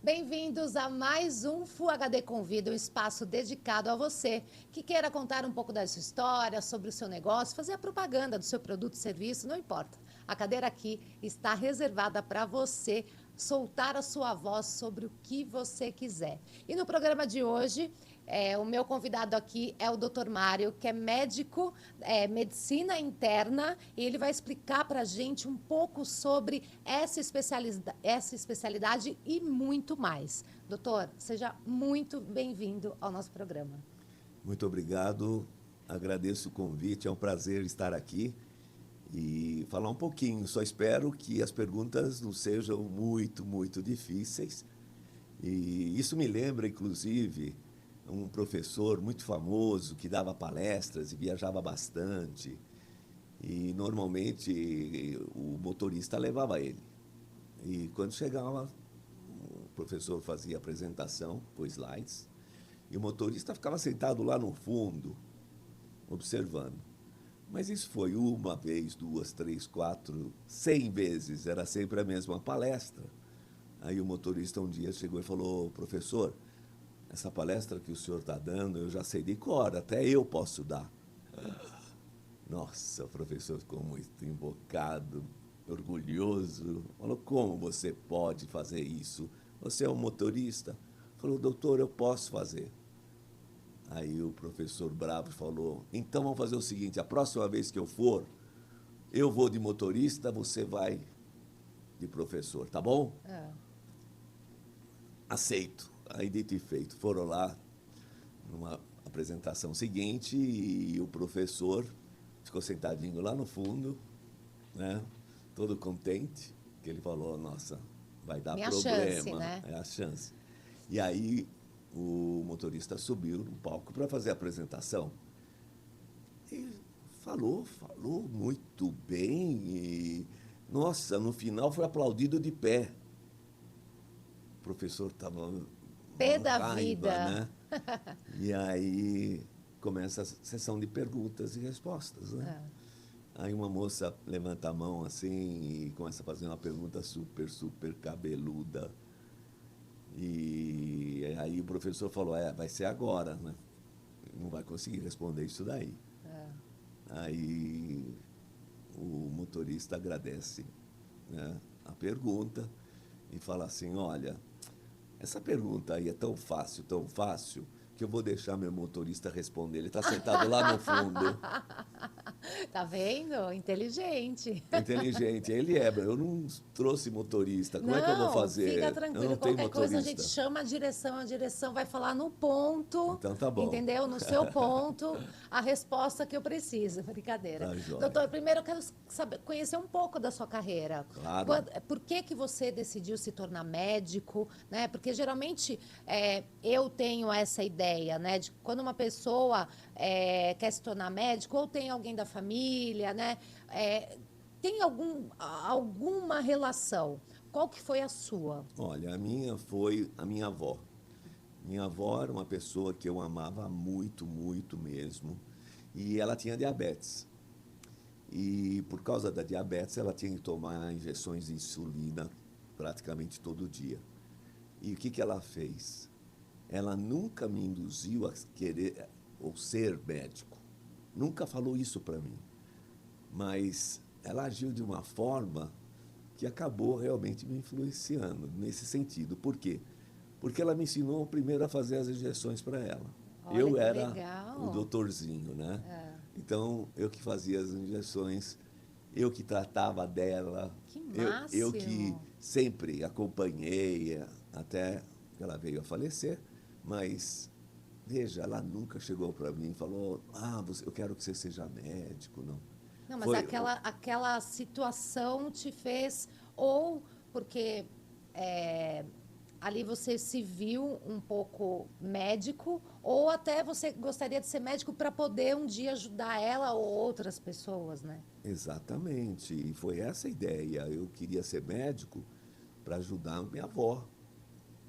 Bem-vindos a mais um Full HD Convida, um espaço dedicado a você que queira contar um pouco da sua história, sobre o seu negócio, fazer a propaganda do seu produto, serviço, não importa. A cadeira aqui está reservada para você soltar a sua voz sobre o que você quiser. E no programa de hoje, o meu convidado aqui é o Dr. Mário, que é médico, medicina interna, e ele vai explicar para a gente um pouco sobre essa especialidade e muito mais. Doutor, seja muito bem-vindo ao nosso programa. Muito obrigado, agradeço o convite, é um prazer estar aqui e falar um pouquinho. Só espero que as perguntas não sejam muito difíceis. E isso me lembra, inclusive, um professor muito famoso que dava palestras e viajava bastante. E normalmente o motorista levava ele. E quando chegava, o professor fazia a apresentação, por slides, e o motorista ficava sentado lá no fundo, observando. Mas isso foi uma vez, duas, três, quatro, 100 vezes, era sempre a mesma palestra. Aí o motorista um dia chegou e falou: professor, essa palestra que o senhor está dando, eu já sei de cor, até eu posso dar. Nossa, o professor ficou muito invocado, orgulhoso. Falou: como você pode fazer isso? Você é um motorista? Falou: doutor, eu posso fazer. Aí o professor bravo falou: então vamos fazer o seguinte, a próxima vez que eu for, eu vou de motorista, você vai de professor, tá bom? Aceito. Aí dito e feito, foram lá numa apresentação seguinte e o professor ficou sentadinho lá no fundo, né? Todo contente, que ele falou: nossa, vai dar Minha problema, chance, né? é a chance. E aí o motorista subiu no palco para fazer a apresentação e falou muito bem e, nossa, no final foi aplaudido de pé. O professor estava Pé uma da raiva, vida. né? E aí começa a sessão de perguntas e respostas, né? Aí uma moça levanta a mão assim e começa a fazer uma pergunta super cabeluda. E aí o professor falou: vai ser agora, né? Não vai conseguir responder isso daí. Aí o motorista agradece, né, a pergunta e fala assim: olha, essa pergunta aí é tão fácil, que eu vou deixar meu motorista responder. Ele está sentado lá no fundo. Tá vendo? Inteligente. Inteligente, ele é. Eu não trouxe motorista. Como é que eu vou Não, fica fazer? Eu tranquilo. não tenho Qualquer coisa a gente motorista. chama a direção vai falar no ponto, Então tá bom. entendeu? No seu ponto, a resposta que eu preciso. Brincadeira. Tá joia. Doutor, primeiro eu quero saber, conhecer um pouco da sua carreira. Claro. Por que você decidiu se tornar médico, né? Porque geralmente eu tenho essa ideia, né? De quando uma pessoa quer se tornar médico, ou tem alguém da família, né? Tem alguma relação? Qual que foi a sua? Olha, a minha foi a minha avó. Minha avó era uma pessoa que eu amava muito mesmo. E ela tinha diabetes. E por causa da diabetes, ela tinha que tomar injeções de insulina praticamente todo dia. E o que ela fez? Ela nunca me induziu a querer ou ser médico. Nunca falou isso para mim. Mas ela agiu de uma forma que acabou realmente me influenciando nesse sentido. Por quê? Porque ela me ensinou primeiro a fazer as injeções para ela. Olha Eu que era o legal. doutorzinho, né? Então, eu que fazia as injeções, eu que tratava dela, Que eu que máximo. sempre acompanhei até que ela veio a falecer, mas veja, ela nunca chegou para mim e falou: eu quero que você seja médico, não. Não, mas Foi, aquela situação te fez, ou porque é, ali você se viu um pouco médico, ou até você gostaria de ser médico para poder um dia ajudar ela ou outras pessoas, né? exatamente, e foi essa a ideia. Eu queria ser médico para ajudar minha avó,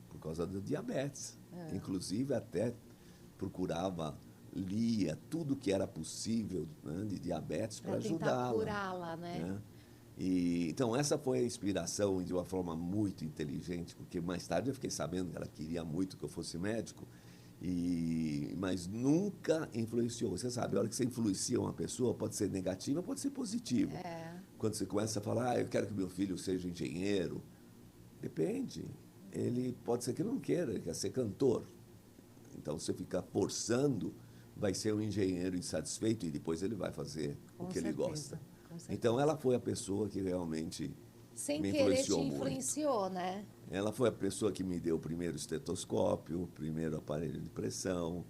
por causa do diabetes. Inclusive, até procurava, lia tudo que era possível, né, de diabetes para Para tentar ajudá-la, curá-la, né? né? Então, essa foi a inspiração de uma forma muito inteligente, porque mais tarde eu fiquei sabendo que ela queria muito que eu fosse médico, mas nunca influenciou. Você sabe, a hora que você influencia uma pessoa, pode ser negativa, pode ser positiva. É. Quando você começa a falar, eu quero que meu filho seja engenheiro, depende. Ele pode ser que não queira, ele quer ser cantor. Então, você ficar forçando, vai ser um engenheiro insatisfeito e depois ele vai fazer o que ele gosta. Então, ela foi a pessoa que realmente sem me querer te influenciou muito. influenciou, né? Ela foi a pessoa que me deu o primeiro estetoscópio, o primeiro aparelho de pressão.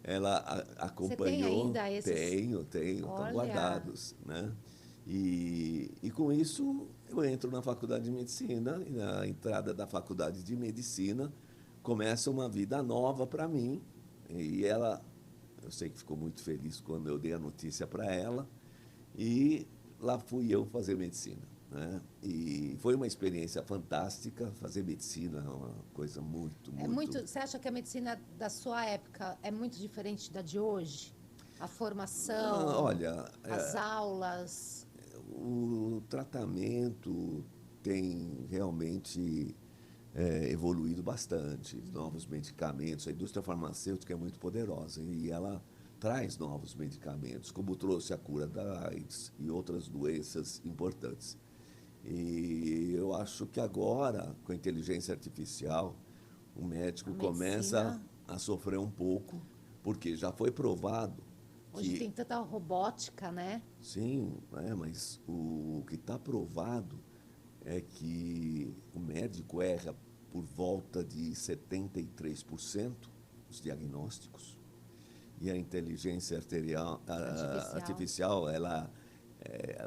Ela acompanhou. Você tem ainda esses? Tenho, estão guardados, né? E com isso eu entro na faculdade de medicina, e na entrada da faculdade de medicina começa uma vida nova para mim. E ela, eu sei que ficou muito feliz quando eu dei a notícia para ela, e lá fui eu fazer medicina, né? E foi uma experiência fantástica. Fazer medicina é uma coisa muito. Você acha que a medicina da sua época é muito diferente da de hoje? A formação, olha, as aulas? O tratamento tem realmente evoluído bastante. Novos medicamentos, a indústria farmacêutica é muito poderosa e ela traz novos medicamentos, como trouxe a cura da AIDS e outras doenças importantes. E eu acho que agora, com a inteligência artificial, o médico começa a sofrer um pouco, porque já foi provado hoje tem tanta robótica, né? Sim, mas o que está provado é que o médico erra por volta de 73% os diagnósticos. E a inteligência artificial,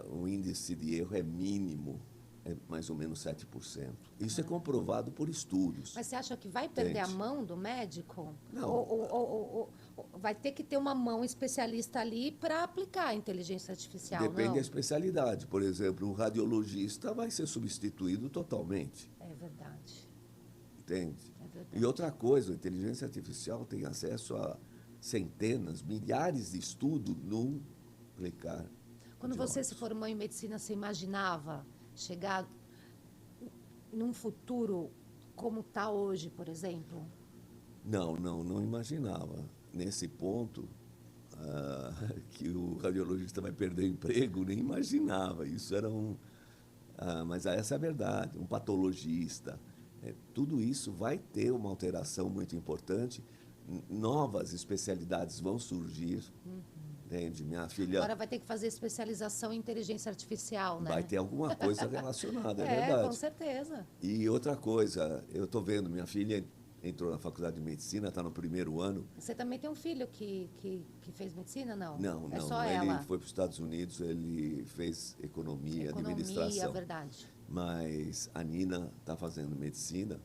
o índice de erro é mínimo, é mais ou menos 7%. Isso é comprovado por estudos. Mas você acha que vai perder a mão do médico? Não. Ou vai ter que ter uma mão especialista ali para aplicar a inteligência artificial, Depende da especialidade. Por exemplo, o radiologista vai ser substituído totalmente. É verdade. Entende? É verdade. E outra coisa, a inteligência artificial tem acesso a centenas, milhares de estudos num clicar. Quando você se formou em medicina, você imaginava chegar num futuro como está hoje, por exemplo? Não imaginava. Nesse ponto, que o radiologista vai perder o emprego, nem imaginava. Isso era mas essa é a verdade. Um patologista, tudo isso vai ter uma alteração muito importante. Novas especialidades vão surgir. Entende? Minha filha... Agora vai ter que fazer especialização em inteligência artificial, né? Vai ter alguma coisa relacionada, é verdade. Com certeza. E outra coisa, eu estou vendo, minha filha entrou na faculdade de medicina, está no primeiro ano. Você também tem um filho que fez medicina, não? Não. É só ele ela? foi para os Estados Unidos, ele fez economia, administração. Verdade. Mas a Nina está fazendo medicina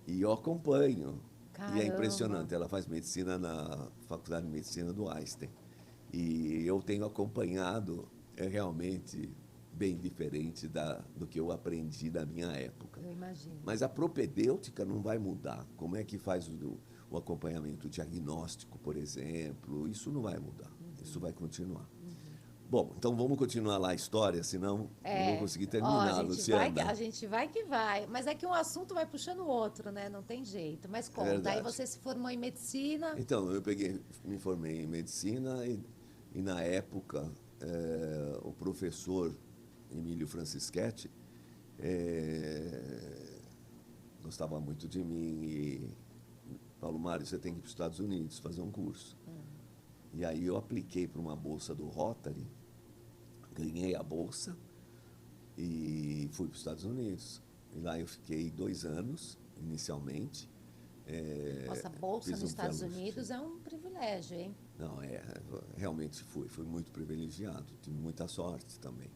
e eu acompanho. Caramba. E é impressionante, ela faz medicina na Faculdade de Medicina do Einstein. E eu tenho acompanhado, realmente bem diferente do que eu aprendi na minha época. Eu imagino. Mas a propedêutica não vai mudar. Como é que faz o acompanhamento diagnóstico, por exemplo? Isso não vai mudar. Isso vai continuar. Bom, então vamos continuar lá a história, senão não vou conseguir terminar, Luciana. A gente vai que vai. Mas é que um assunto vai puxando o outro, né? Não tem jeito. Mas conta, aí você se formou em medicina. Então, me formei em medicina e na época, o professor Emílio Francischetti gostava muito de mim e falou: Mário, você tem que ir para os Estados Unidos fazer um curso. E aí eu apliquei para uma bolsa do Rotary, ganhei a bolsa e fui para os Estados Unidos. E lá eu fiquei 2 anos, inicialmente. Nossa, bolsa nos Estados Unidos é um privilégio, hein? Não, realmente fui muito privilegiado, tive muita sorte também.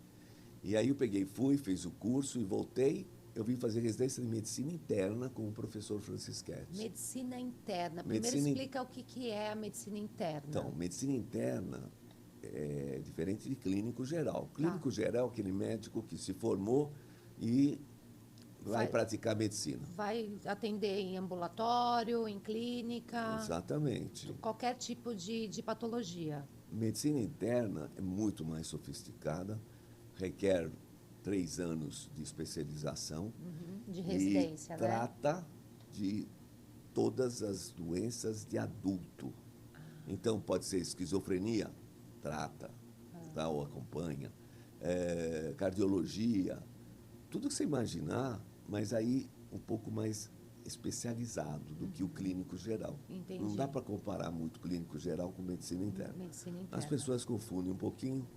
E aí eu fiz o curso e voltei. Eu vim fazer residência de medicina interna com o professor Francischetti. Medicina interna. Primeiro explica o que é a medicina interna. Então, medicina interna é diferente de clínico geral. Clínico geral é aquele médico que se formou e vai praticar medicina. Vai atender em ambulatório, em clínica. Exatamente. Qualquer tipo de patologia. Medicina interna é muito mais sofisticada, requer 3 anos de especialização. De residência, e né? trata de todas as doenças de adulto. Então, pode ser esquizofrenia, trata, tá, ou acompanha, cardiologia, tudo que você imaginar, mas aí um pouco mais especializado do que o clínico geral. Entendi. Não dá para comparar muito clínico geral com medicina interna. Medicina interna. As pessoas confundem um pouquinho,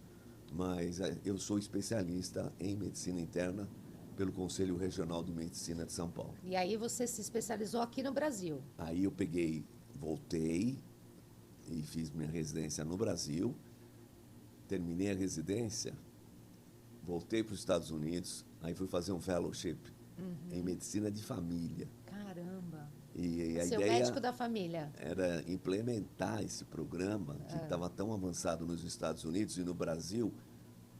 mas eu sou especialista em medicina interna pelo Conselho Regional de Medicina de São Paulo. E aí você se especializou aqui no Brasil? Aí eu voltei e fiz minha residência no Brasil, terminei a residência, voltei para os Estados Unidos, aí fui fazer um fellowship em medicina de família. Caramba! E a Seu ideia médico da família. era implementar esse programa que estava tão avançado nos Estados Unidos e no Brasil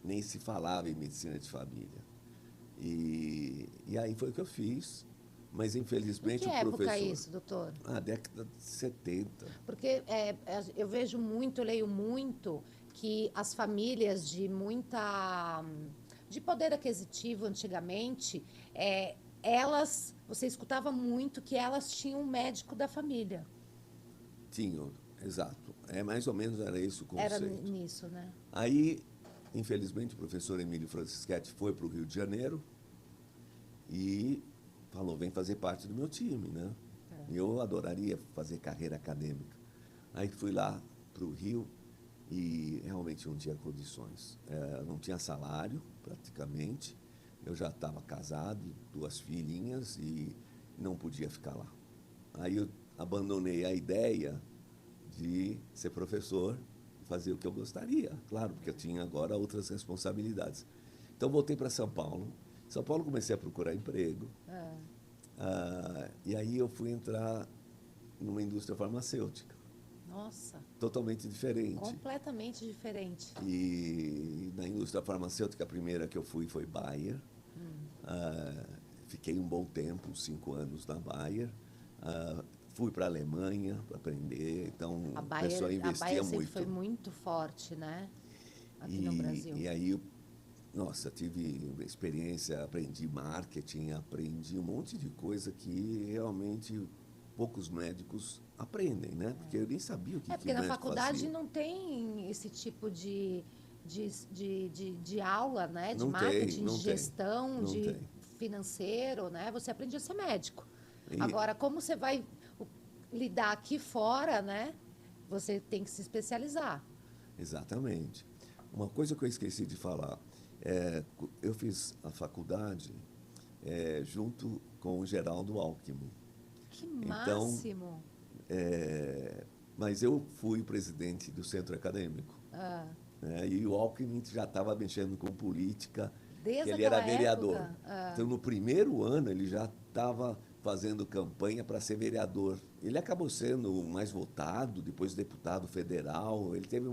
nem se falava em medicina de família. E aí foi o que eu fiz, mas infelizmente Em que o época professor... isso, doutor? Na década de 70. Porque eu vejo muito, leio muito, que as famílias de poder aquisitivo antigamente, você escutava muito que elas tinham um médico da família. Tinham, exato. Mais ou menos era esse o conceito. Era nisso, né? Aí, infelizmente, o professor Emílio Francischetti foi para o Rio de Janeiro e falou, vem fazer parte do meu time, né? Eu adoraria fazer carreira acadêmica. Aí fui lá para o Rio e realmente não tinha condições. Não tinha salário, praticamente. Eu já estava casado, 2 filhinhas e não podia ficar lá. Aí eu abandonei a ideia de ser professor e fazer o que eu gostaria, claro, porque eu tinha agora outras responsabilidades. Então voltei para São Paulo. Em São Paulo comecei a procurar emprego. E aí eu fui entrar numa indústria farmacêutica. Nossa! Totalmente diferente. Completamente diferente. E na indústria farmacêutica, a primeira que eu fui foi Bayer. Fiquei um bom tempo, 5 anos na Bayer. Fui para a Alemanha para aprender, então a pessoa investia a Bayer sempre muito. foi muito forte, né? Aqui no Brasil. E aí, nossa, tive experiência, aprendi marketing, aprendi um monte de coisa que realmente poucos médicos aprendem, né? Porque eu nem sabia o que Porque o na médico faculdade fazia. não tem esse tipo de aula, né? De Não marketing, tem, não de tem, gestão, não de tem. financeiro, né? Você aprende a ser médico. E- Agora, como você vai lidar aqui fora, né? Você tem que se especializar. Exatamente. Uma coisa que eu esqueci de falar, eu fiz a faculdade junto com o Geraldo Alckmin. Que Então, máximo! mas eu fui presidente do centro acadêmico. Né? E o Alckmin já estava mexendo com política, Desde que ele era aquela vereador. época? Então, no primeiro ano, ele já estava fazendo campanha para ser vereador. Ele acabou sendo o mais votado, depois deputado federal. Ele teve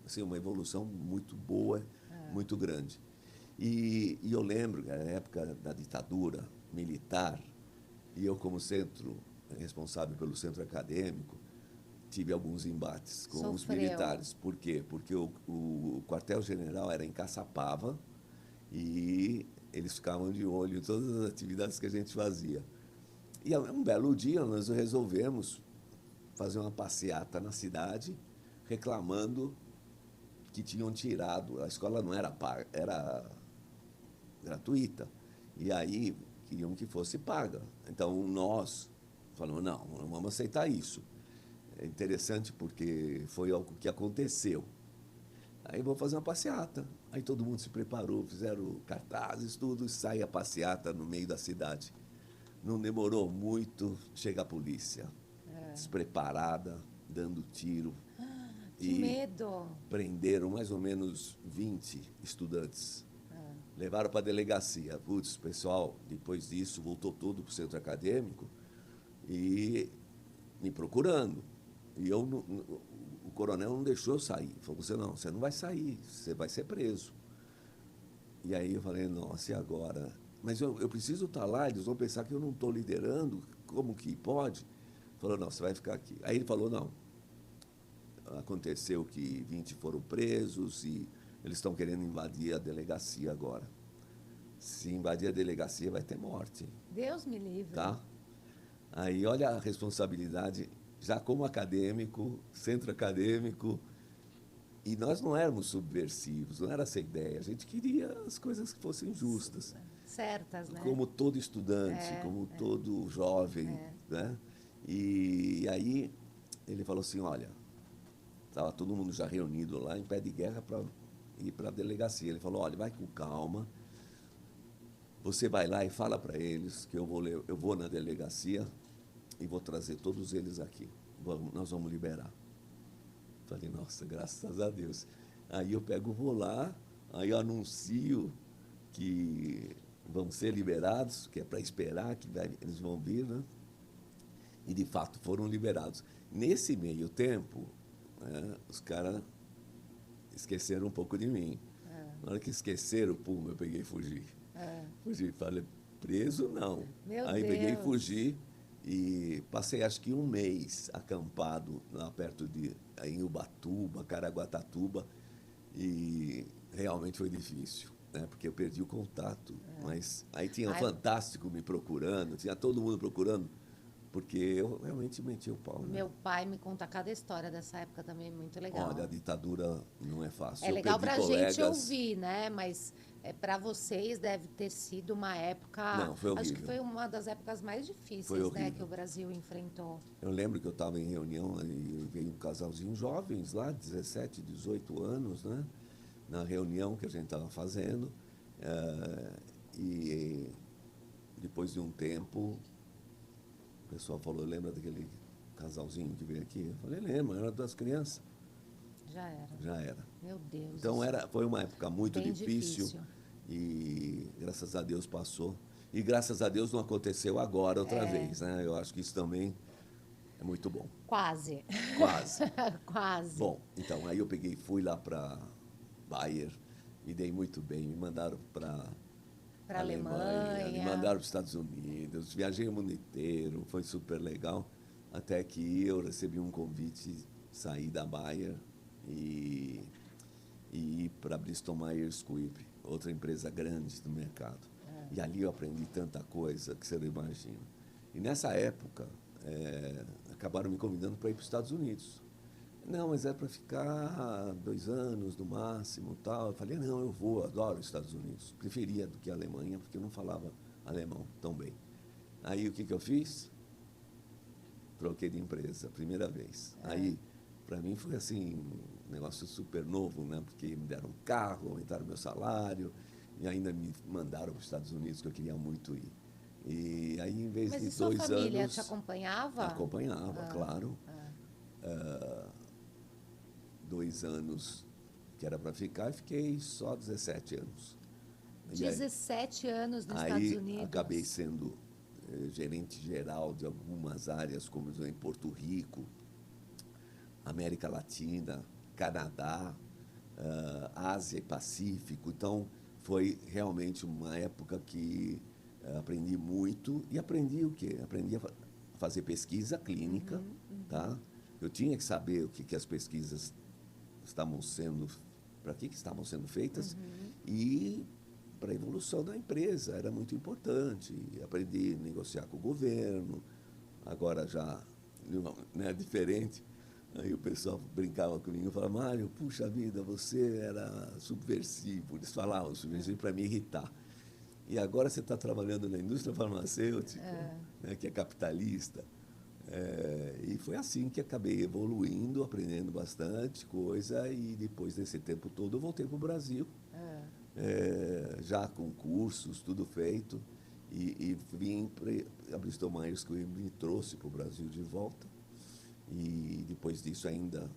assim, uma evolução muito boa, muito grande. E eu lembro, na época da ditadura militar, e eu, como centro responsável pelo centro acadêmico, tive alguns embates com os militares. Por quê? Porque o quartel-general era em Caçapava e eles ficavam de olho em todas as atividades que a gente fazia. E um belo dia nós resolvemos fazer uma passeata na cidade, reclamando que tinham tirado, a escola não era paga, era gratuita, e aí queriam que fosse paga. Então nós falamos, não vamos aceitar isso. É interessante porque foi algo que aconteceu. Aí vou fazer uma passeata. Aí todo mundo se preparou, fizeram cartazes, tudo, e sai a passeata no meio da cidade. Não demorou muito, chega a polícia, despreparada, dando tiro. Que medo! Prenderam mais ou menos 20 estudantes. Levaram para a delegacia. Putz, pessoal, depois disso, voltou todo para o centro acadêmico e me procurando. E o coronel não deixou eu sair. Falou, você não vai sair, você vai ser preso. E aí eu falei, nossa, e agora? Mas eu preciso estar lá, eles vão pensar que eu não estou liderando, como que pode? Falou, não, você vai ficar aqui. Aí ele falou, não, aconteceu que 20 foram presos e eles estão querendo invadir a delegacia agora. Se invadir a delegacia, vai ter morte, Deus me livre. tá? Aí, olha a responsabilidade, já como acadêmico, centro acadêmico, e nós não éramos subversivos, não era essa a ideia. A gente queria as coisas que fossem justas, Certas, né? como todo estudante, como todo jovem, né? E aí ele falou assim, olha, estava todo mundo já reunido lá em pé de guerra para ir para a delegacia. Ele falou, olha, vai com calma, você vai lá e fala para eles que eu vou na delegacia e vou trazer todos eles aqui. Nós vamos liberar. Falei, nossa, graças a Deus. Aí eu vou lá, aí eu anuncio que vão ser liberados, que é para esperar que eles vão vir, né? E, de fato, foram liberados. Nesse meio tempo, os caras esqueceram um pouco de mim. Na hora que esqueceram, pum, eu peguei e fugi. Fugi, falei, preso não. Meu Aí Deus. peguei e fugi e passei acho que um mês acampado lá perto em Ubatuba, Caraguatatuba, e realmente foi difícil, né? Porque eu perdi o contato. Mas aí tinha Fantástico me procurando, tinha todo mundo procurando, porque eu realmente meti o pau, né? Meu pai me conta cada história dessa época também, muito legal. Olha, a ditadura não é fácil. É legal para a colegas... gente ouvir, né? Mas para vocês deve ter sido uma época... Não, foi horrível. Acho que foi uma das épocas mais difíceis, né, que o Brasil enfrentou. Eu lembro que eu estava em reunião e veio um casalzinho jovens lá, 17, 18 anos, né? Na reunião que a gente estava fazendo. E depois de um tempo, o pessoal falou, lembra daquele casalzinho que veio aqui? Eu falei, lembro, era das crianças. Já era. Já era. Meu Deus. Então foi uma época muito bem difícil e graças a Deus passou. E graças a Deus não aconteceu agora outra vez, né? Eu acho que isso também é muito bom. Quase. Quase. Quase. Bom, então aí eu peguei, fui lá para Bayer, me dei muito bem, me mandaram para Alemanha, me mandaram para os Estados Unidos, viajei o mundo inteiro, foi super legal, até que eu recebi um convite, sair da Bayer e ir para Bristol Myers Squibb, outra empresa grande do mercado. E ali eu aprendi tanta coisa que você não imagina. E nessa época, acabaram me convidando para ir para os Estados Unidos. Não, mas é para ficar 2 anos no máximo, tal. Eu falei, não, eu vou, adoro os Estados Unidos. Preferia do que a Alemanha, porque eu não falava alemão tão bem. Aí o que eu fiz? Troquei de empresa, primeira vez. Aí, para mim, foi assim, um negócio super novo, né? Porque me deram um carro, aumentaram meu salário, e ainda me mandaram para os Estados Unidos, que eu queria muito ir. E aí, em vez Mas de e sua 2 família anos... te acompanhava? Acompanhava, claro. 2 anos que era para ficar, e fiquei só 17 anos. 17 anos nos aí, Estados Unidos. Acabei sendo gerente geral de algumas áreas, como em Porto Rico, América Latina, Canadá, Ásia e Pacífico. Então, foi realmente uma época que aprendi muito. E aprendi o quê? Aprendi a fazer pesquisa clínica, tá? Eu tinha que saber o que as pesquisas estavam sendo, para que estavam sendo feitas, e para a evolução da empresa era muito importante. Aprendi a negociar com o governo, agora já não é diferente. Aí o pessoal brincava comigo e falava, Mário, puxa vida, você era subversivo. Eles falavam subversivo para me irritar. E agora você está trabalhando na indústria farmacêutica, né, que é capitalista. E foi assim que acabei evoluindo, aprendendo bastante coisa, e depois desse tempo todo eu voltei para o Brasil, já com cursos, tudo feito, e vim para a Bristol Myers Squibb, me trouxe para o Brasil de volta, e depois disso ainda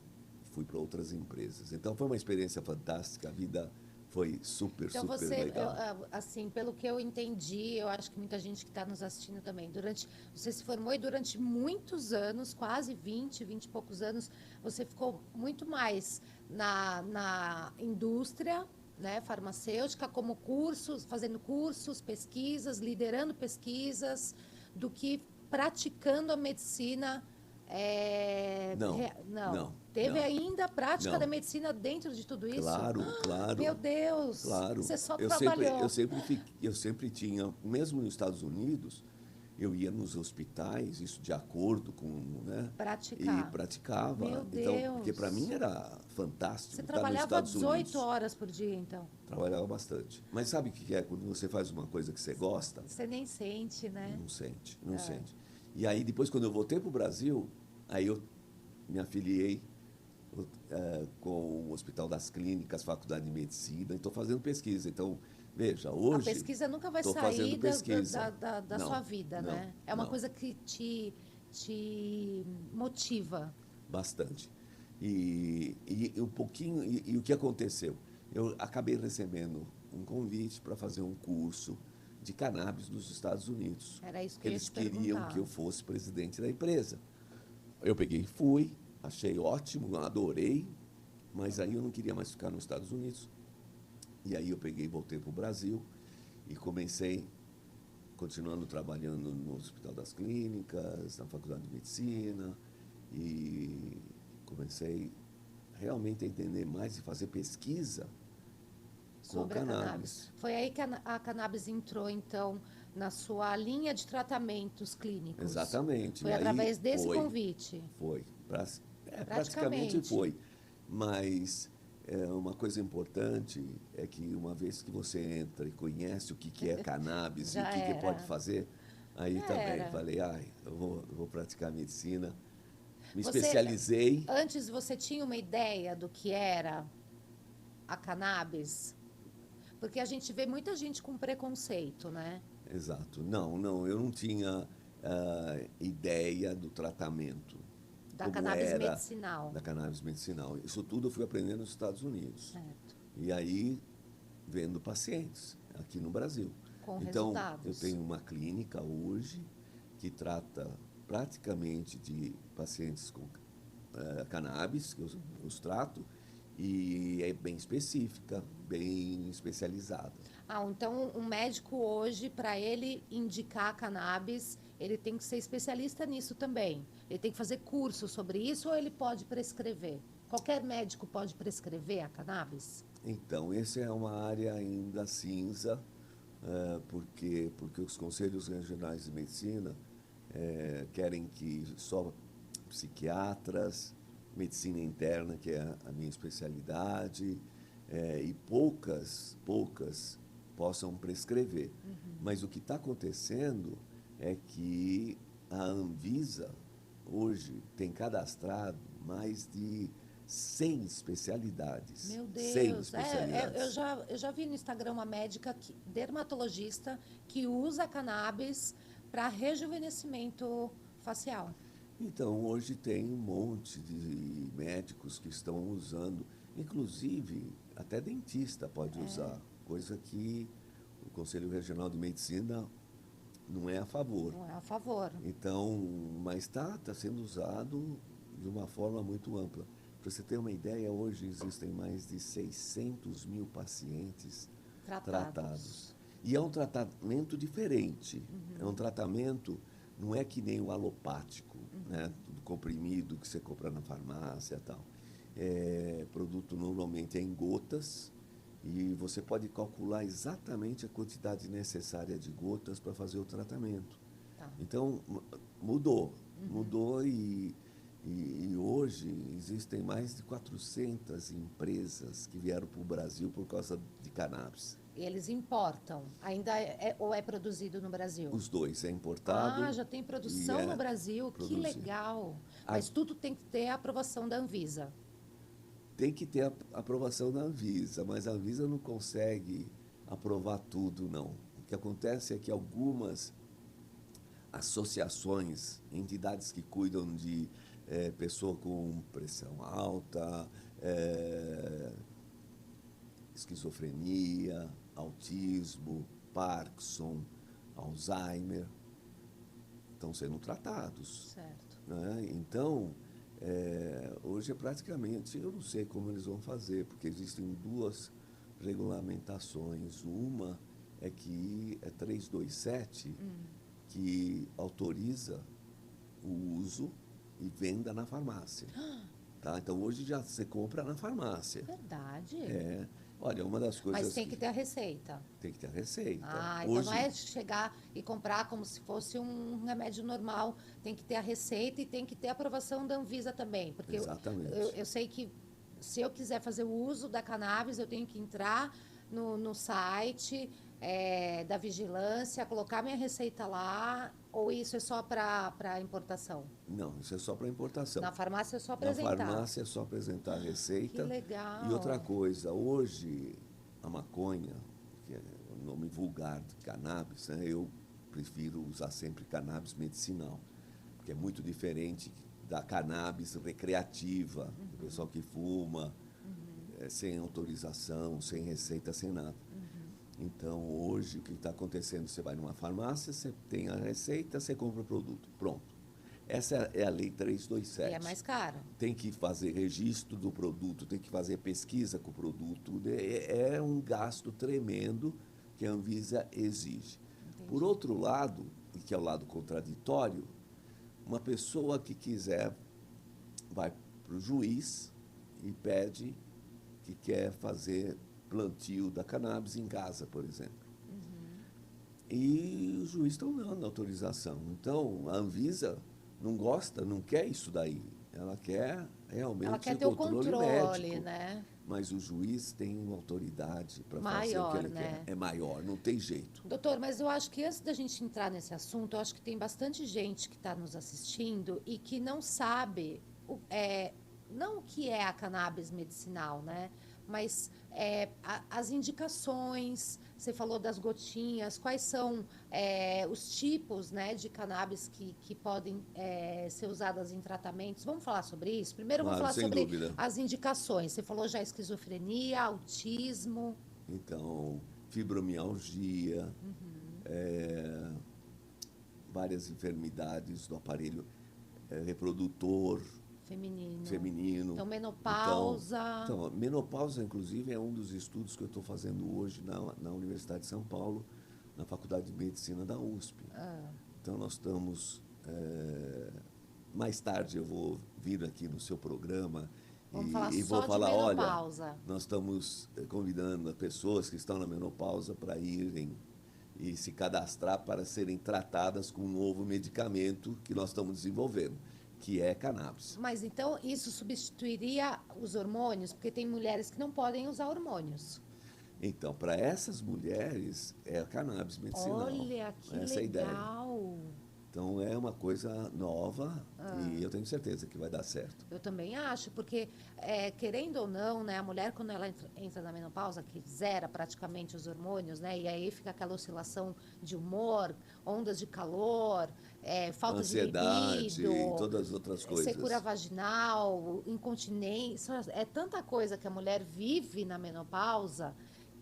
fui para outras empresas. Então foi uma experiência fantástica, a vida foi super legal. Assim, pelo que eu entendi, eu acho que muita gente que está nos assistindo também, você se formou e durante muitos anos, quase 20 e poucos anos, você ficou muito mais na indústria, né, farmacêutica, como fazendo cursos, pesquisas, liderando pesquisas, do que praticando a medicina. Não. Teve Não. ainda a prática Não. da medicina dentro de tudo isso? Claro, claro. Meu Deus! Claro. Você só Eu trabalhou. eu sempre tinha, mesmo nos Estados Unidos, eu ia nos hospitais, isso de acordo com, né? E Praticar. praticava. Meu Então, porque para Deus! mim era fantástico Você estar nos trabalhava Estados 18 Unidos. horas por dia, então. Trabalhava bastante. Mas sabe o que é quando você faz uma coisa que você gosta? Você nem sente, né? Não sente, não É. sente. E aí, depois, quando eu voltei para o Brasil, aí eu me afiliei com o Hospital das Clínicas, Faculdade de Medicina, e estou fazendo pesquisa. Então, veja, A hoje pesquisa nunca vai estou sair fazendo pesquisa. da Não, sua vida, não, né? É uma não. coisa que te motiva. Bastante. E um pouquinho, e o que aconteceu? Eu acabei recebendo um convite para fazer um curso de cannabis nos Estados Unidos. Era isso que eu ia Eles te queriam perguntar. que eu fosse presidente da empresa. Eu peguei e fui, achei ótimo, adorei, mas aí eu não queria mais ficar nos Estados Unidos. E aí eu peguei e voltei para o Brasil e comecei continuando trabalhando no Hospital das Clínicas, na Faculdade de Medicina, e comecei realmente a entender mais e fazer pesquisa com Sobre a cannabis. cannabis. Foi aí que a cannabis entrou, então, na sua linha de tratamentos clínicos. Exatamente. Foi E aí através desse foi, convite. Foi. Praticamente Praticamente. foi. Mas uma coisa importante é que uma vez que você entra e conhece o que é cannabis e Já o que era. pode fazer, aí Já também era. falei, eu vou praticar medicina. Me Você- especializei. Antes você tinha uma ideia do que era a cannabis? Porque a gente vê muita gente com preconceito, né? Exato. Não, eu não tinha ideia do tratamento. Da como cannabis era medicinal. Da cannabis medicinal. Isso tudo eu fui aprendendo nos Estados Unidos. Certo. E aí, vendo pacientes aqui no Brasil. Com Então, resultados. eu tenho uma clínica hoje que trata praticamente de pacientes com cannabis, que eu os trato, e é bem específica, bem especializada. Então um médico hoje, para ele indicar cannabis, ele tem que ser especialista nisso também. Ele tem que fazer curso sobre isso ou ele pode prescrever? Qualquer médico pode prescrever a cannabis? Então, essa é uma área ainda cinza, porque os conselhos regionais de medicina querem que só psiquiatras, medicina interna, que é a minha especialidade, e poucas possam prescrever. Mas o que está acontecendo é que a Anvisa, hoje, tem cadastrado mais de 100 especialidades. Meu 100 Deus, especialidades. eu já vi no Instagram uma médica, dermatologista, que usa cannabis para rejuvenescimento facial. Então, hoje tem um monte de médicos que estão usando, inclusive até dentista pode usar, coisa que o Conselho Regional de Medicina não é a favor. Não é a favor. Então, mas está sendo usado de uma forma muito ampla. Para você ter uma ideia, hoje existem mais de 600 mil pacientes tratados. E é um tratamento diferente. É um tratamento, não é que nem o alopático, né? Tudo comprimido que você compra na farmácia e tal. Produto normalmente é em gotas e você pode calcular exatamente a quantidade necessária de gotas para fazer o tratamento. Tá. Então, mudou e hoje existem mais de 400 empresas que vieram para o Brasil por causa de cannabis. E eles importam? Ainda ou é produzido no Brasil? Os dois, é importado. Já tem produção no Brasil? Que legal. Mas tudo tem que ter a aprovação da Anvisa. Tem que ter a aprovação da Anvisa, mas a Anvisa não consegue aprovar tudo, não. O que acontece é que algumas associações, entidades que cuidam de pessoa com pressão alta, esquizofrenia, autismo, Parkinson, Alzheimer, estão sendo tratados. Certo. Né? Então, hoje é praticamente, eu não sei como eles vão fazer, porque existem duas regulamentações. Uma é que é 327, que autoriza o uso e venda na farmácia. tá? Então, hoje já você compra na farmácia. Verdade. É. Olha, uma das coisas... Mas tem que ter a receita. Tem que ter a receita. Ah, então Hoje, não é chegar e comprar como se fosse um remédio normal. Tem que ter a receita e tem que ter a aprovação da Anvisa também. Porque exatamente. eu sei que se eu quiser fazer o uso da cannabis, eu tenho que entrar no site da vigilância, colocar minha receita lá, ou isso é só para importação? Não, isso é só para importação. Na farmácia é só Na apresentar. farmácia é só apresentar a Que receita. legal. E outra coisa, hoje a maconha, que é o nome vulgar de cannabis, né, eu prefiro usar sempre cannabis medicinal, porque é muito diferente da cannabis recreativa, do pessoal que fuma, sem autorização, sem receita, sem nada. Então, hoje, o que está acontecendo? Você vai numa farmácia, você tem a receita, você compra o produto. Pronto. Essa é a Lei 327. E é mais caro. Tem que fazer registro do produto, tem que fazer pesquisa com o produto. É um gasto tremendo que a Anvisa exige. Entendi. Por outro lado, e que é o lado contraditório, uma pessoa que quiser vai para o juiz e pede que quer fazer plantio da cannabis em casa, por exemplo. E os juízes estão dando autorização. Então, a Anvisa não gosta, não quer isso daí. Ela quer realmente Ela quer ter o controle, médico. né? Mas o juiz tem uma autoridade para fazer o que Maior, ele né? quer. É maior, não tem jeito. Doutor, mas eu acho que antes da gente entrar nesse assunto, eu acho que tem bastante gente que está nos assistindo e que não sabe, não o que é a cannabis medicinal, né? Mas as indicações, você falou das gotinhas, quais são os tipos, né, de cannabis que podem ser usadas em tratamentos. Vamos falar sobre isso? Primeiro Claro, vamos falar sem sobre dúvida. as indicações. Você falou já esquizofrenia, autismo. Então, fibromialgia, várias enfermidades do aparelho reprodutor feminino. Então, menopausa. Então, menopausa, inclusive, é um dos estudos que eu estou fazendo hoje na Universidade de São Paulo, na Faculdade de Medicina da USP. Então, nós estamos... mais tarde eu vou vir aqui no seu programa Vamos falar e só vou falar, de olha, menopausa. nós estamos convidando as pessoas que estão na menopausa para irem e se cadastrar para serem tratadas com um novo medicamento que nós estamos desenvolvendo, que é cannabis. Mas então isso substituiria os hormônios? Porque tem mulheres que não podem usar hormônios. Então, para essas mulheres, é a cannabis medicinal. Olha, que essa legal. É a ideia. Então, é uma coisa nova e eu tenho certeza que vai dar certo. Eu também acho, porque, querendo ou não, né, a mulher, quando ela entra na menopausa, que zera praticamente os hormônios, né, e aí fica aquela oscilação de humor, ondas de calor, falta ansiedade, de libido, todas as outras coisas. secura vaginal, incontinência, é tanta coisa que a mulher vive na menopausa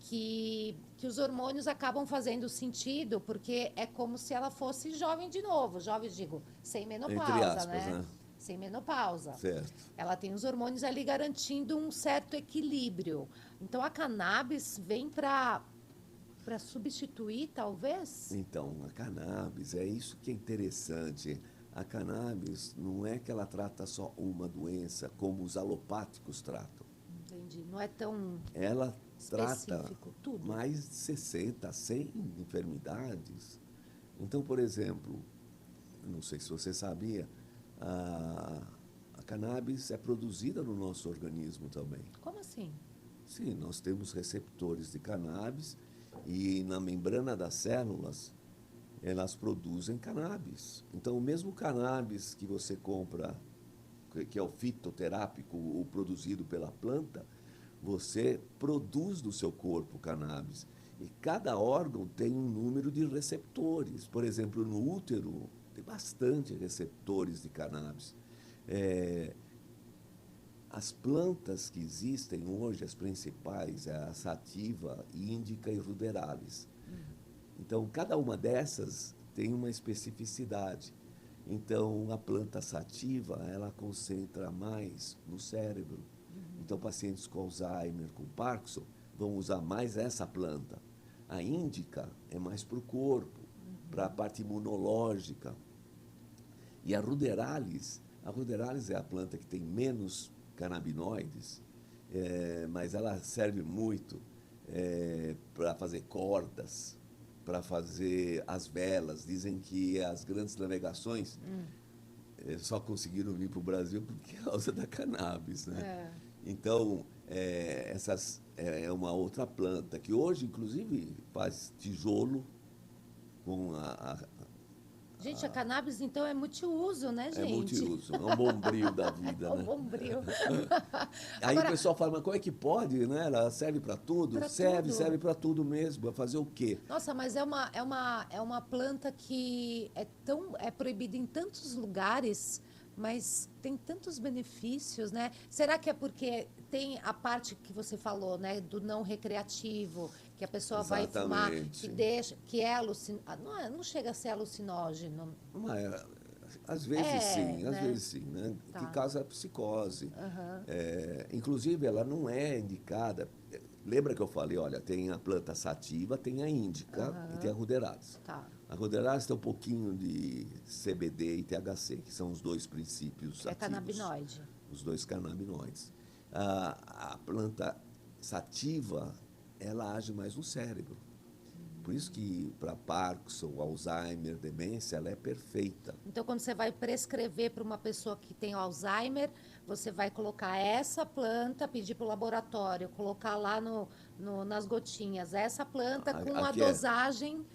que os hormônios acabam fazendo sentido, porque é como se ela fosse jovem de novo. Jovem, digo, sem menopausa, Entre aspas, né? Sem menopausa. Certo. Ela tem os hormônios ali garantindo um certo equilíbrio. Então, a cannabis vem para substituir, talvez? Então, a cannabis, é isso que é interessante. A cannabis não é que ela trata só uma doença, como os alopáticos tratam. Entendi. Não é tão... Ela trata tudo. mais de 60, 100 enfermidades. Então, por exemplo, não sei se você sabia, a cannabis é produzida no nosso organismo também. Como assim? Sim, nós temos receptores de cannabis e na membrana das células elas produzem cannabis. Então, o mesmo cannabis que você compra, que é o fitoterápico, o produzido pela planta, você produz do seu corpo cannabis. E cada órgão tem um número de receptores. Por exemplo, no útero, tem bastante receptores de cannabis. As plantas que existem hoje, as principais, é a sativa, índica e ruderalis. Então, cada uma dessas tem uma especificidade. Então, a planta sativa, ela concentra mais no cérebro. Então, pacientes com Alzheimer, com Parkinson, vão usar mais essa planta. A índica é mais para o corpo, para a parte imunológica. E a ruderalis é a planta que tem menos canabinoides, mas ela serve muito para fazer cordas, para fazer as velas. Dizem que as grandes navegações só conseguiram vir para o Brasil por causa da cannabis, né? Então, é uma outra planta que hoje, inclusive, faz tijolo com Gente, a cannabis, então, é multiuso, né, gente? É multiuso, é um bombril da vida, É um né? bombril. Aí Agora, o pessoal fala, mas como é que pode, né? Ela serve para tudo? Pra Serve, tudo. serve para tudo mesmo. Vai fazer o quê? nossa, mas é uma planta que é proibida em tantos lugares, mas tem tantos benefícios, né? Será que é porque tem a parte que você falou, né, do não recreativo, que a pessoa vai fumar, Exatamente. que é alucinógeno, não chega a ser alucinógeno. Mas, às vezes sim, às Né? vezes sim, né? Que Tá. causa psicose. Aham. Inclusive, ela não é indicada. Lembra que eu falei, olha, tem a planta sativa, tem a índica e tem a ruderase. Tá. A ruderase tem um pouquinho de CBD e THC, que são os dois princípios É ativos. canabinoide. Os dois canabinoides. A planta sativa, ela age mais no cérebro. Por isso que para Parkinson, Alzheimer, demência, ela é perfeita. Então, quando você vai prescrever para uma pessoa que tem Alzheimer, você vai colocar essa planta, pedir para o laboratório, colocar lá nas gotinhas, essa planta com a Aqui dosagem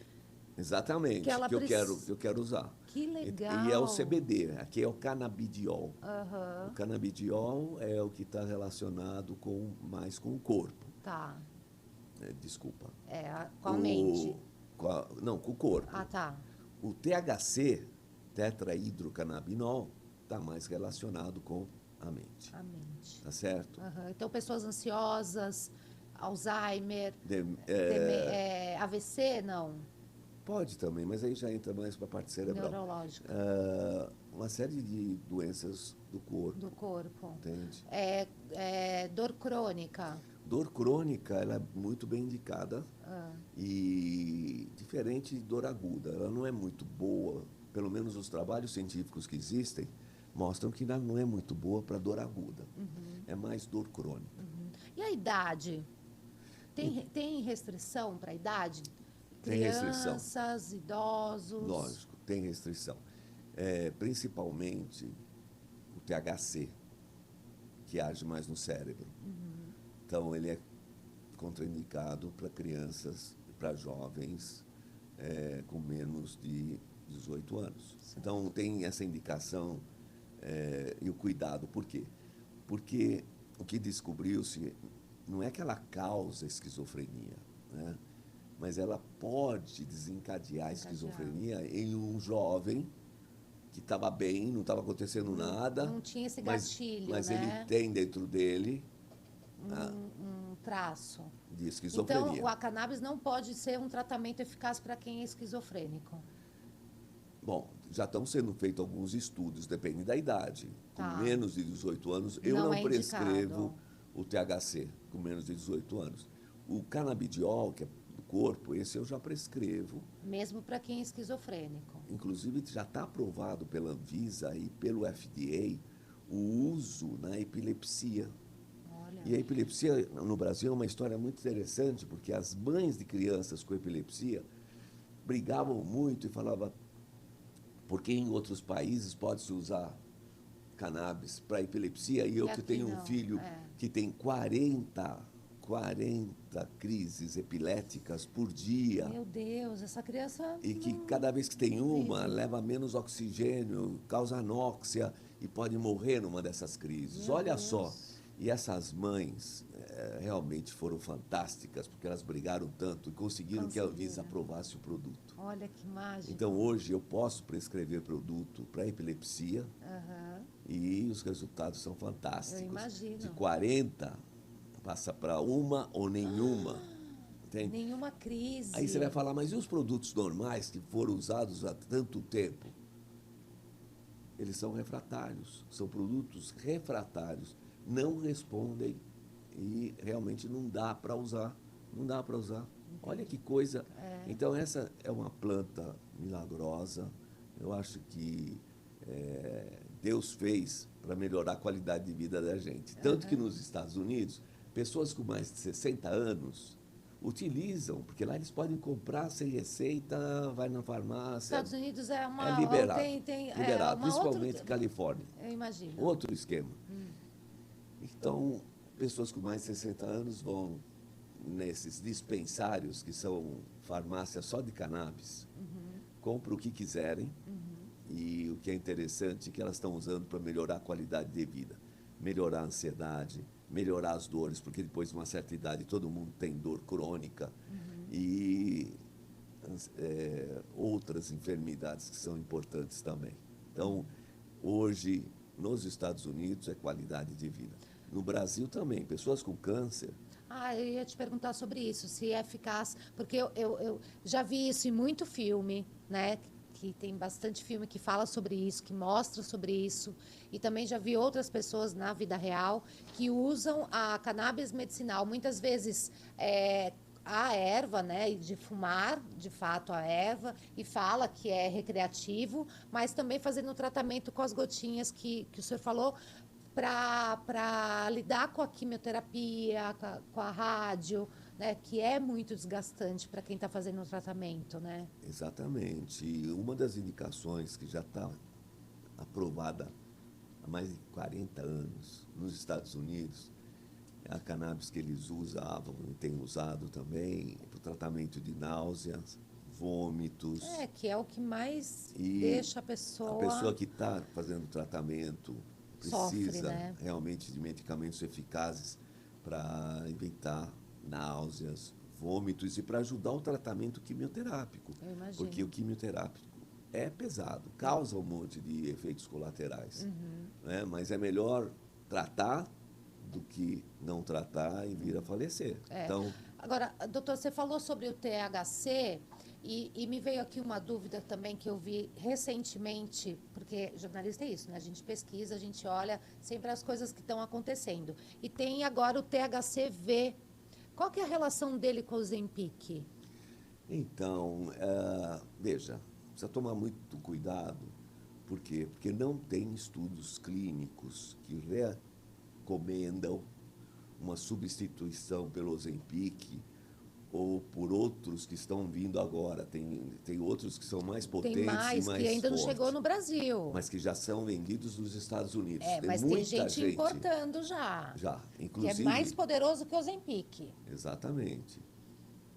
exatamente, que ela que precisa. eu quero usar. Que E é o legal. CBD, aqui é o canabidiol. Aham. O canabidiol é o que está relacionado mais com o corpo. Tá. Desculpa. Com a mente. Não, com o corpo. Ah, tá. O THC, tetrahidrocannabinol, está mais relacionado com a mente. A mente. Tá certo? Aham. Então, pessoas ansiosas, Alzheimer, AVC, não. Pode também, mas aí já entra mais para a parte cerebral. Neurológica. Uma série de doenças do corpo. Do corpo. Entende? Dor crônica. Dor crônica, ela é muito bem indicada e diferente de dor aguda. Ela não é muito boa, pelo menos os trabalhos científicos que existem mostram que ela não é muito boa para dor aguda. É mais dor crônica. E a idade? Tem restrição para a idade? Tem restrição. Crianças, idosos? Lógico, tem restrição. Principalmente o THC, que age mais no cérebro. Então, ele é contraindicado para crianças e para jovens com menos de 18 anos. Certo. Então, tem essa indicação e o cuidado. Por quê? Porque o que descobriu-se não é que ela causa esquizofrenia, né? Mas ela pode desencadear a esquizofrenia em um jovem que estava bem, não estava acontecendo nada. Não tinha esse gatilho, mas né? ele tem dentro dele Um traço. de esquizofrenia. Então, a cannabis não pode ser um tratamento eficaz para quem é esquizofrênico. Bom, já estão sendo feitos alguns estudos, depende da idade. Tá. Com menos de 18 anos, eu Não não é prescrevo indicado. o THC com menos de 18 anos. O canabidiol, que é do corpo, esse eu já prescrevo. Mesmo para quem é esquizofrênico. Inclusive, já está aprovado pela Anvisa e pelo FDA o uso na epilepsia. Olha. E a epilepsia no Brasil é uma história muito interessante, porque as mães de crianças com epilepsia brigavam muito e falavam porque em outros países pode-se usar cannabis para epilepsia e eu que tenho um filho que tem 40 crises epiléticas por dia. Meu Deus, essa criança... E que cada vez que tem uma, leva menos oxigênio, causa anóxia e pode morrer numa dessas crises. Meu Olha Deus. só. E essas mães realmente foram fantásticas, porque elas brigaram tanto e conseguiram que a Anvisa aprovasse o produto. Olha que mágico. Então, hoje, eu posso prescrever produto para epilepsia e os resultados são fantásticos. Eu imagino. De 40, passa para uma ou nenhuma. Entende? Nenhuma crise. Aí você vai falar, mas e os produtos normais que foram usados há tanto tempo? Eles são refratários, são produtos refratários, não respondem e realmente não dá para usar. Não dá para usar. Entendi. Olha que coisa. Então, essa é uma planta milagrosa. Eu acho que Deus fez para melhorar a qualidade de vida da gente. Tanto que nos Estados Unidos, pessoas com mais de 60 anos utilizam, porque lá eles podem comprar sem receita, vai na farmácia. Estados Unidos é uma... É liberado, tem liberado, uma principalmente outra... Califórnia. Eu imagino. Outro esquema. Então, pessoas com mais de 60 anos vão nesses dispensários, que são farmácias só de cannabis, compram o que quiserem, e o que é interessante é que elas estão usando para melhorar a qualidade de vida, melhorar a ansiedade, melhorar as dores, porque depois de uma certa idade todo mundo tem dor crônica e outras enfermidades que são importantes também. Então, hoje, nos Estados Unidos, é qualidade de vida. No Brasil também, pessoas com câncer. Eu ia te perguntar sobre isso, se é eficaz, porque eu já vi isso em muito filme, né? Que tem bastante filme que fala sobre isso, que mostra sobre isso. E também já vi outras pessoas na vida real que usam a cannabis medicinal, muitas vezes a erva, né? De fumar, de fato, a erva, e fala que é recreativo, mas também fazendo o tratamento com as gotinhas que o senhor falou, para lidar com a quimioterapia, com a rádio, né, que é muito desgastante para quem está fazendo o tratamento, né? Exatamente. E uma das indicações que já está aprovada há mais de 40 anos nos Estados Unidos é a cannabis que eles usavam e têm usado também para o tratamento de náuseas, vômitos. Que é o que mais deixa a pessoa... A pessoa que está fazendo o tratamento precisa sofre, né? realmente de medicamentos eficazes para evitar náuseas, vômitos e para ajudar o tratamento quimioterápico. Eu imagino. Porque o quimioterápico é pesado, causa um monte de efeitos colaterais. Né? Mas é melhor tratar do que não tratar e vir a falecer. Então, agora, doutor, você falou sobre o THC e me veio aqui uma dúvida também que eu vi recentemente, porque jornalista é isso, né? A gente pesquisa, a gente olha sempre as coisas que estão acontecendo. E tem agora o THC-V. Qual que é a relação dele com o Ozempic? Então, veja, precisa tomar muito cuidado. Por quê? Porque não tem estudos clínicos que recomendam uma substituição pelo Ozempic ou por outros que estão vindo agora. Tem outros que são mais potentes, tem mais mais que ainda fortes, não chegou no Brasil. mas que já são vendidos nos Estados Unidos. Mas tem gente importando já. Já, inclusive. Que é mais poderoso que o Ozempic. Exatamente.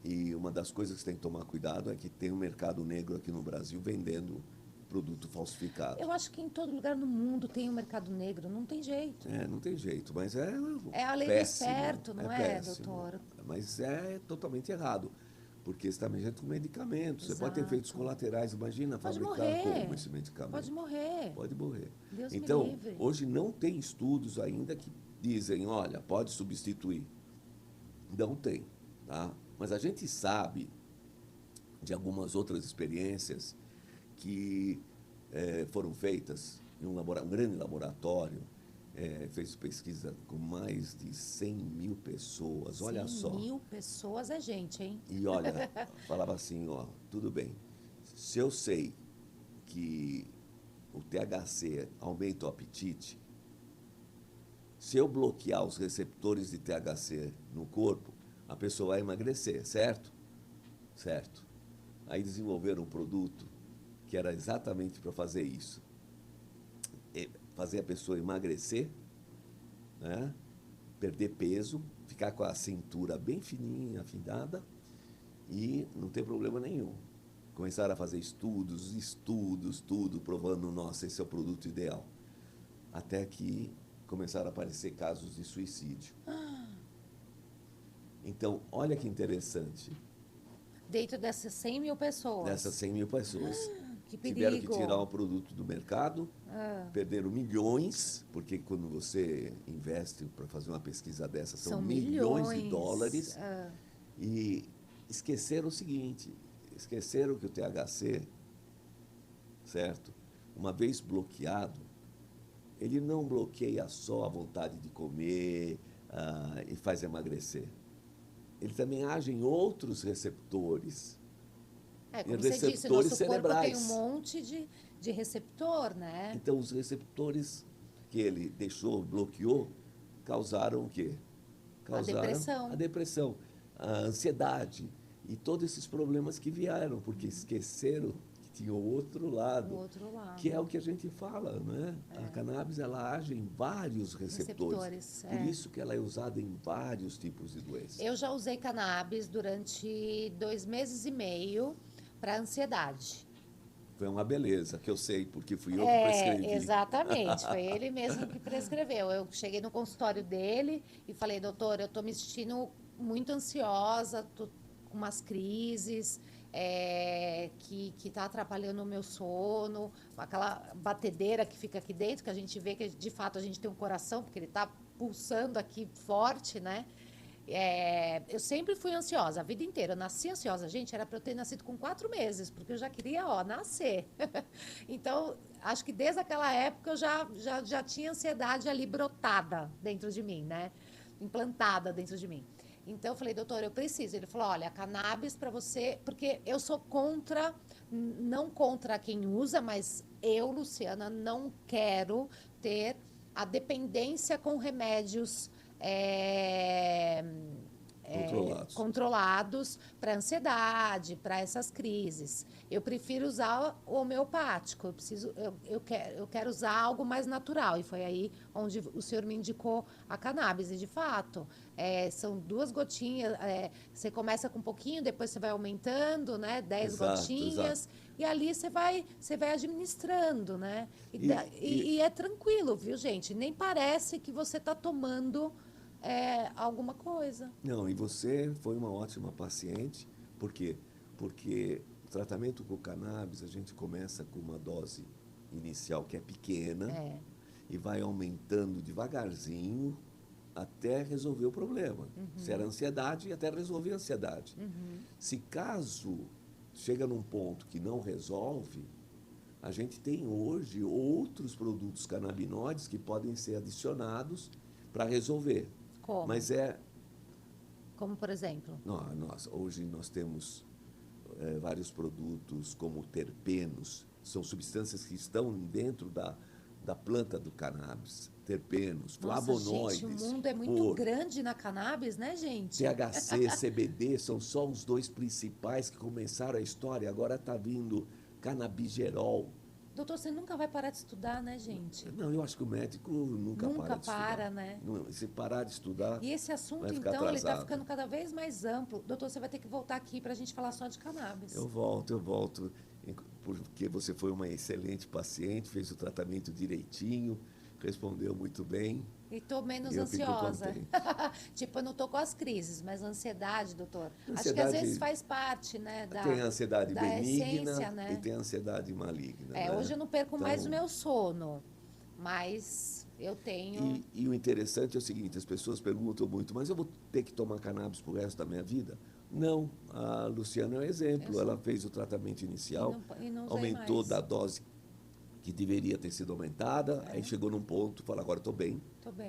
E uma das coisas que tem que tomar cuidado é que tem um mercado negro aqui no Brasil vendendo produto falsificado. Eu acho que em todo lugar no mundo tem um mercado negro, não tem jeito. Não tem jeito, mas é a lei péssimo, do certo, não péssimo, doutor? Mas é totalmente errado, porque você está mexendo com medicamentos. Você pode ter efeitos colaterais, imagina fabricar como esse medicamento. Pode morrer. Pode morrer. Deus então, me livre. hoje não tem estudos ainda que dizem, olha, pode substituir. Não tem, tá? Mas a gente sabe de algumas outras experiências que foram feitas em um grande laboratório, fez pesquisa com mais de 100 mil pessoas, olha só. 100 mil pessoas é gente, hein? E olha, falava assim, tudo bem, se eu sei que o THC aumenta o apetite, se eu bloquear os receptores de THC no corpo, a pessoa vai emagrecer, certo? Certo. Aí desenvolveram um produto que era exatamente para fazer isso. Fazer a pessoa emagrecer, né? Perder peso, ficar com a cintura bem fininha, afinada, e não ter problema nenhum. Começaram a fazer estudos, tudo, provando, nossa, esse é o produto ideal. Até que começaram a aparecer casos de suicídio. Então, olha que interessante. Dentro dessas 100 mil pessoas. Dessas 100 mil pessoas. Que perigo. Tiveram que tirar o produto do mercado, perderam milhões, porque quando você investe para fazer uma pesquisa dessa, são milhões de dólares. E esqueceram o seguinte, esqueceram que o THC, certo? Uma vez bloqueado, ele não bloqueia só a vontade de comer e faz emagrecer. Ele também age em outros receptores. Como em você receptores disse, nosso cerebrais. corpo tem um monte de receptor, né? Então, os receptores que ele deixou, bloqueou, causaram o quê? Depressão. A depressão, a ansiedade e todos esses problemas que vieram, porque esqueceram que tinha o outro lado. O outro lado. Que é o que a gente fala, né? A cannabis, ela age em vários receptores. Por isso que ela é usada em vários tipos de doenças. Eu já usei cannabis durante 2 meses e meio para ansiedade. Foi uma beleza, que eu sei, porque fui eu que prescrevi. Exatamente, foi ele mesmo que prescreveu. Eu cheguei no consultório dele e falei, doutor, eu estou me sentindo muito ansiosa, tô com umas crises, que está atrapalhando o meu sono, aquela batedeira que fica aqui dentro, que a gente vê que de fato a gente tem um coração, porque ele está pulsando aqui forte, né? Eu sempre fui ansiosa, a vida inteira. Eu nasci ansiosa. Gente, era para eu ter nascido com 4 meses, porque eu já queria, nascer. Então, acho que desde aquela época eu já tinha ansiedade ali brotada dentro de mim, né? Implantada dentro de mim. Então, eu falei, doutor, eu preciso. Ele falou, olha, cannabis para você... Porque eu sou contra, não contra quem usa, mas eu, Luciana, não quero ter a dependência com remédios controlados para ansiedade, para essas crises. Eu prefiro usar o homeopático, eu quero usar algo mais natural. E foi aí onde o senhor me indicou a cannabis. E, de fato, são 2 gotinhas, você começa com um pouquinho, depois você vai aumentando, né? 10 gotinhas, e ali você vai administrando, né? E é tranquilo, viu, gente? Nem parece que você está tomando alguma coisa. Não, e você foi uma ótima paciente. Por quê? Porque o tratamento com cannabis, a gente começa com uma dose inicial que é pequena e vai aumentando devagarzinho até resolver o problema. Se era ansiedade, até resolver a ansiedade. Se caso chega num ponto que não resolve, a gente tem hoje outros produtos canabinoides que podem ser adicionados para resolver. Como? Mas Como, por exemplo? Hoje nós temos vários produtos como terpenos, são substâncias que estão dentro da planta do cannabis. Terpenos, flavonoides. Gente, o mundo é muito grande na cannabis, né, gente? THC, CBD, são só os 2 principais que começaram a história. Agora está vindo canabigerol. Doutor, você nunca vai parar de estudar, né, gente? Não, eu acho que o médico nunca para de estudar. Né? Se parar de estudar, e esse assunto, então, atrasado. ele está ficando cada vez mais amplo. Doutor, você vai ter que voltar aqui para a gente falar só de cannabis. Eu volto, porque você foi uma excelente paciente, fez o tratamento direitinho, respondeu muito bem. E estou menos ansiosa. Tipo, eu não estou com as crises, mas ansiedade, doutor. Acho que às vezes faz parte, né? Tem a ansiedade benigna, essência, né? E tem a ansiedade maligna. Né? Hoje eu não perco mais o meu sono, mas eu tenho... E o interessante é o seguinte, as pessoas perguntam muito, mas eu vou ter que tomar cannabis pro resto da minha vida? Não, a Luciana é um exemplo. Ela fez o tratamento inicial, e não aumentou mais da dose que deveria ter sido aumentada, aí chegou num ponto, falou, agora estou bem.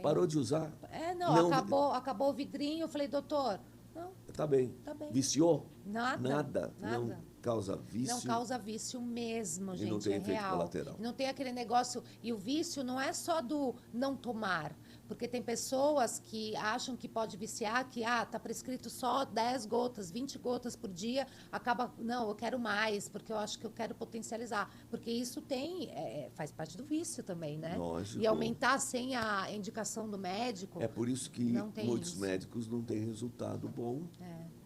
Parou de usar? Não, acabou o vidrinho, eu falei, doutor, não. Tá bem. Viciou? Nada. Não causa vício. Não causa vício mesmo, gente, e não tem efeito real. colateral. Não tem aquele negócio, e o vício não é só do não tomar, porque tem pessoas que acham que pode viciar, que tá prescrito só 10 gotas, 20 gotas por dia, acaba, não, eu quero mais, porque eu acho que eu quero potencializar, porque isso faz parte do vício também, né? Lógico. E aumentar sem a indicação do médico. É por isso que muitos médicos não têm resultado bom.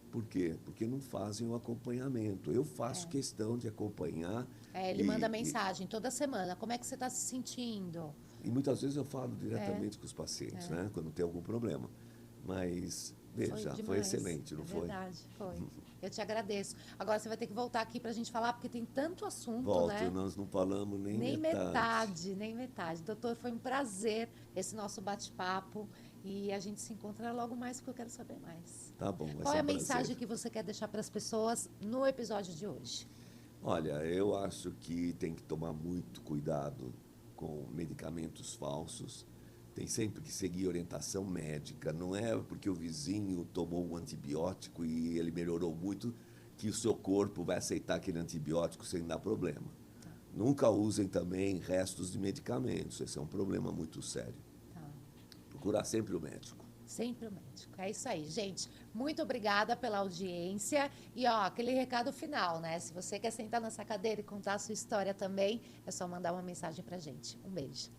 Por quê? Porque não fazem o acompanhamento. Eu faço questão de acompanhar. Ele manda mensagem toda semana. Como é que você está se sentindo? E muitas vezes eu falo diretamente com os pacientes, né? Quando tem algum problema. Mas, veja, foi excelente, não foi? Verdade, foi. Eu te agradeço. Agora você vai ter que voltar aqui para a gente falar, porque tem tanto assunto, Volto, né? Nós não falamos nem metade. Nem metade. Doutor, foi um prazer esse nosso bate-papo. E a gente se encontra logo mais, porque eu quero saber mais. Tá bom, Qual é a mensagem que você quer deixar para as pessoas no episódio de hoje? Olha, eu acho que tem que tomar muito cuidado com medicamentos falsos. Tem sempre que seguir orientação médica. Não é porque o vizinho tomou um antibiótico e ele melhorou muito que o seu corpo vai aceitar aquele antibiótico sem dar problema. Nunca usem também restos de medicamentos. Esse é um problema muito sério. Tá. Procurar sempre o médico. Sempre o médico. É isso aí, gente. Muito obrigada pela audiência. E, ó, aquele recado final, né? Se você quer sentar nessa cadeira e contar a sua história também, é só mandar uma mensagem pra gente. Um beijo.